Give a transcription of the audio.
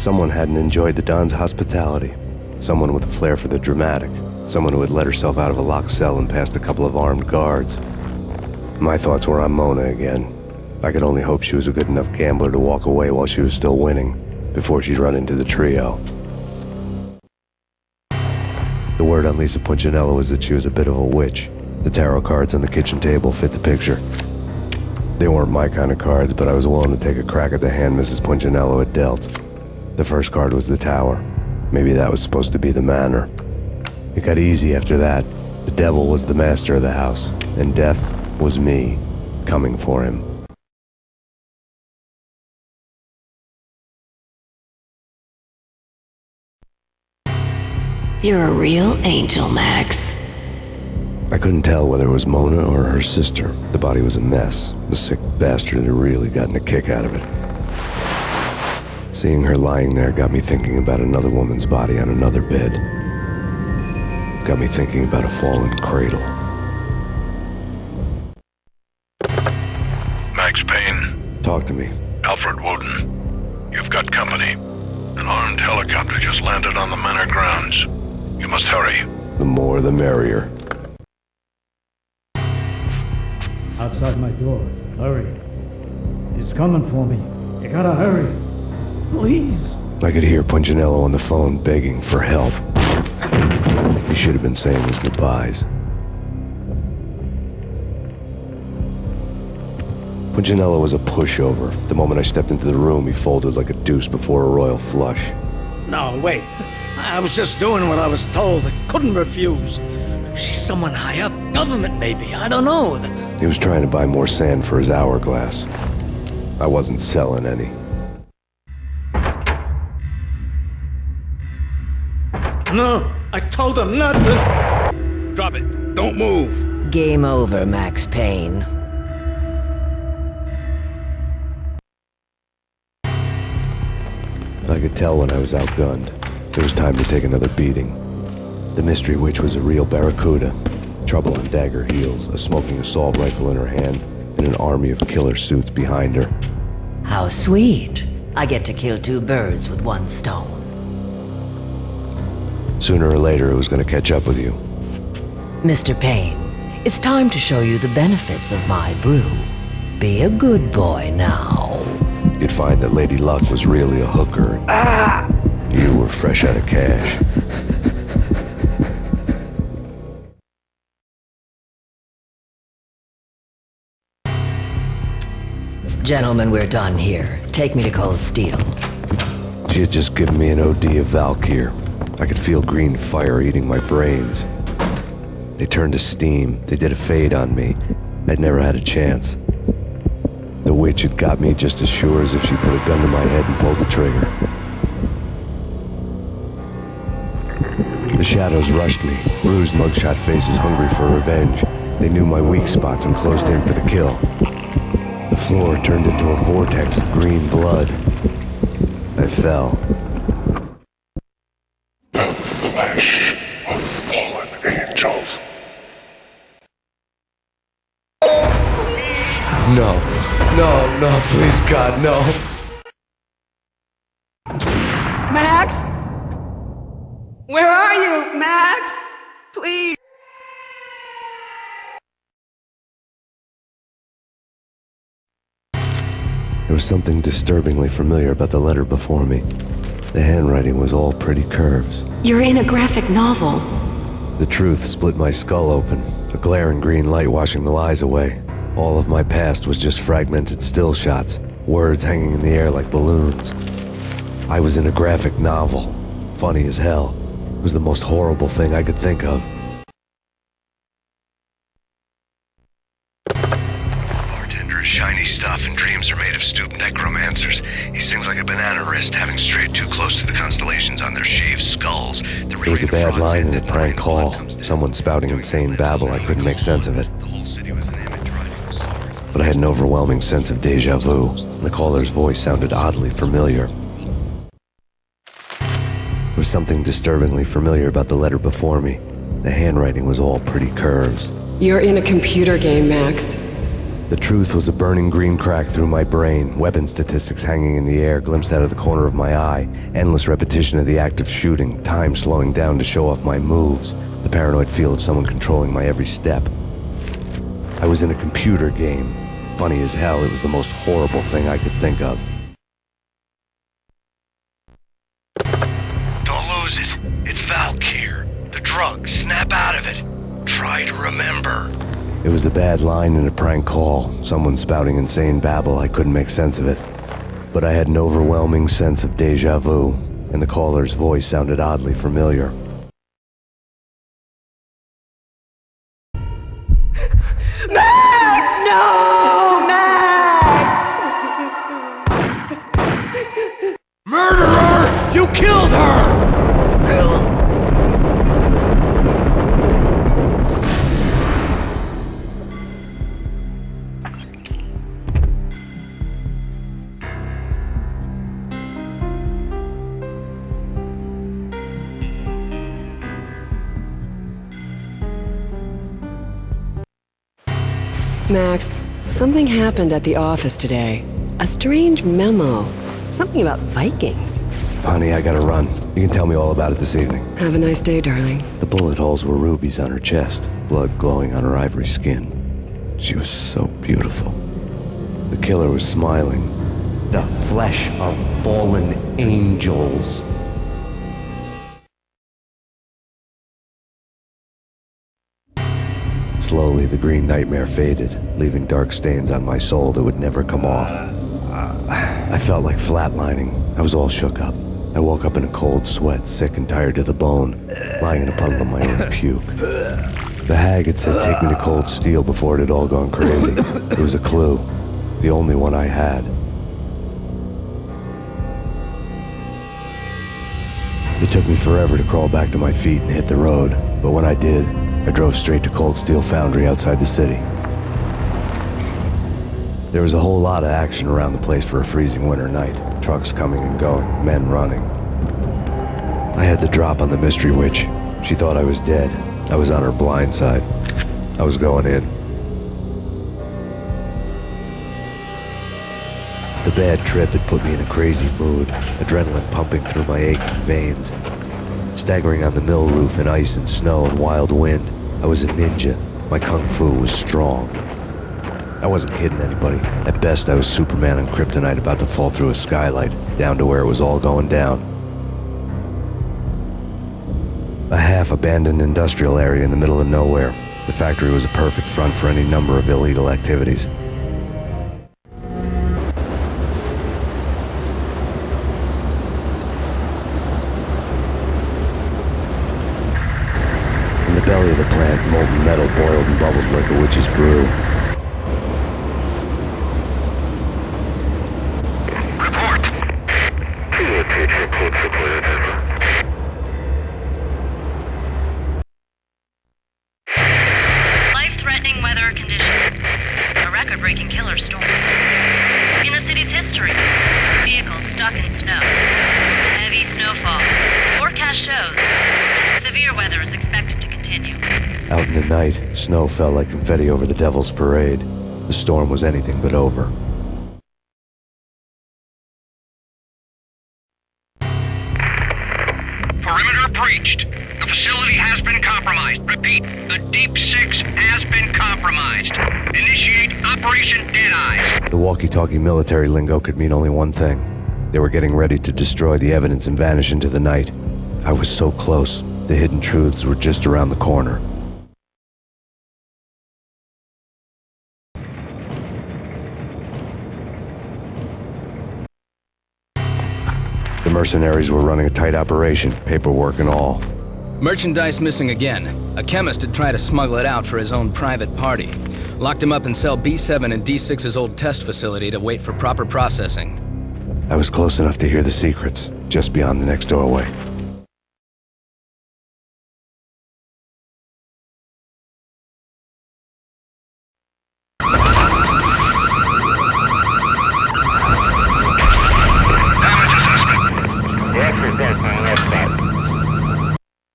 Someone hadn't enjoyed the Don's hospitality. Someone with a flair for the dramatic. Someone who had let herself out of a locked cell and past a couple of armed guards. My thoughts were on Mona again. I could only hope she was a good enough gambler to walk away while she was still winning, before she'd run into the trio. The word on Lisa Punchinello was that she was a bit of a witch. The tarot cards on the kitchen table fit the picture. They weren't my kind of cards, but I was willing to take a crack at the hand Mrs. Punchinello had dealt. The first card was the Tower. Maybe that was supposed to be the Manor. It got easy after that. The devil was the master of the house, and death was me, coming for him. You're a real angel, Max. I couldn't tell whether it was Mona or her sister. The body was a mess. The sick bastard had really gotten a kick out of it. Seeing her lying there got me thinking about another woman's body on another bed. Got me thinking about a fallen cradle. Max Payne. Talk to me. Alfred Woden. You've got company. An armed helicopter just landed on the manor grounds. You must hurry. The more the merrier. Outside my door. Hurry. He's coming for me. You gotta hurry. Please. I could hear Punchinello on the phone begging for help. He should have been saying his goodbyes. Punchinello was a pushover. The moment I stepped into the room, he folded like a deuce before a royal flush. No, wait. I was just doing what I was told. I couldn't refuse. She's someone high up. Government, maybe. I don't know. He was trying to buy more sand for his hourglass. I wasn't selling any. No, I told him not to. Drop it. Don't move. Game over, Max Payne. I could tell when I was outgunned. It was time to take another beating. The mystery witch was a real barracuda. Trouble on dagger heels, a smoking assault rifle in her hand, and an army of killer suits behind her. How sweet. I get to kill two birds with one stone. Sooner or later, it was going to catch up with you. Mr. Payne, it's time to show you the benefits of my brew. Be a good boy now. You'd find that Lady Luck was really a hooker. You were fresh out of cash. Gentlemen, we're done here. Take me to Cold Steel. She had just given me an OD of Valkyr. I could feel green fire eating my brains. They turned to steam. They did a fade on me. I'd never had a chance. The witch had got me just as sure as if she put a gun to my head and pulled the trigger. The shadows rushed me, bruised mugshot faces hungry for revenge. They knew my weak spots and closed in for the kill. The floor turned into a vortex of green blood. I fell. The flesh of fallen angels. No, please God, no. Max? Where are you, Max? Please. There was something disturbingly familiar about the letter before me. The handwriting was all pretty curves. You're in a graphic novel. The truth split my skull open, a glaring green light washing the lies away. All of my past was just fragmented still shots, words hanging in the air like balloons. I was in a graphic novel. Funny as hell. It was the most horrible thing I could think of. Bartender is shiny stuff and dreams are made of stooped necromancers. He sings like a banana wrist, having strayed too close to the constellations on their shaved skulls. It was a bad line in a prank call. Someone spouting insane babble. I couldn't make sense of it. But I had an overwhelming sense of déjà vu. The caller's voice sounded oddly familiar. There was something disturbingly familiar about the letter before me. The handwriting was all pretty curves. You're in a computer game, Max. The truth was a burning green crack through my brain, weapon statistics hanging in the air, glimpsed out of the corner of my eye, endless repetition of the act of shooting, time slowing down to show off my moves, the paranoid feel of someone controlling my every step. I was in a computer game. Funny as hell, it was the most horrible thing I could think of. Don't lose it. It's Valkyr. The drug. Snap out of it. Try to remember. It was a bad line in a prank call, someone spouting insane babble. I couldn't make sense of it. But I had an overwhelming sense of déjà vu, and the caller's voice sounded oddly familiar. Max! No! Max! Murderer! You killed her! Max, something happened at the office today. A strange memo. Something about Vikings. Honey, I gotta run. You can tell me all about it this evening. Have a nice day, darling. The bullet holes were rubies on her chest, blood glowing on her ivory skin. She was so beautiful. The killer was smiling. The flesh of fallen angels. Slowly, the green nightmare faded, leaving dark stains on my soul that would never come off. I felt like flatlining. I was all shook up. I woke up in a cold sweat, sick and tired to the bone, lying in a puddle of my own puke. The hag had said take me to Cold Steel before it had all gone crazy. It was a clue, the only one I had. It took me forever to crawl back to my feet and hit the road, but when I did, I drove straight to Cold Steel Foundry outside the city. There was a whole lot of action around the place for a freezing winter night. Trucks coming and going, men running. I had the drop on the mystery witch. She thought I was dead. I was on her blind side. I was going in. The bad trip had put me in a crazy mood, adrenaline pumping through my aching veins. Staggering on the mill roof in ice and snow and wild wind, I was a ninja. My kung fu was strong. I wasn't kidding anybody. At best, I was Superman on Kryptonite about to fall through a skylight, down to where it was all going down. A half-abandoned industrial area in the middle of nowhere. The factory was a perfect front for any number of illegal activities. In the belly of the plant, molten metal boiled and bubbled like a witch's brew. Life-threatening weather conditions. A record-breaking killer storm. In the city's history, vehicles stuck in snow. Heavy snowfall. Forecast shows severe weather is expected to continue. Out in the night, snow fell like confetti over the Devil's Parade. The storm was anything but over. Perimeter breached. The facility has been compromised. Repeat, the Deep Six has been compromised. Initiate Operation Deadeye. The walkie-talkie military lingo could mean only one thing. They were getting ready to destroy the evidence and vanish into the night. I was so close. The hidden truths were just around the corner. The mercenaries were running a tight operation, paperwork and all. Merchandise missing again. A chemist had tried to smuggle it out for his own private party. Locked him up in cell B7 in D6's old test facility to wait for proper processing. I was close enough to hear the secrets, just beyond the next doorway.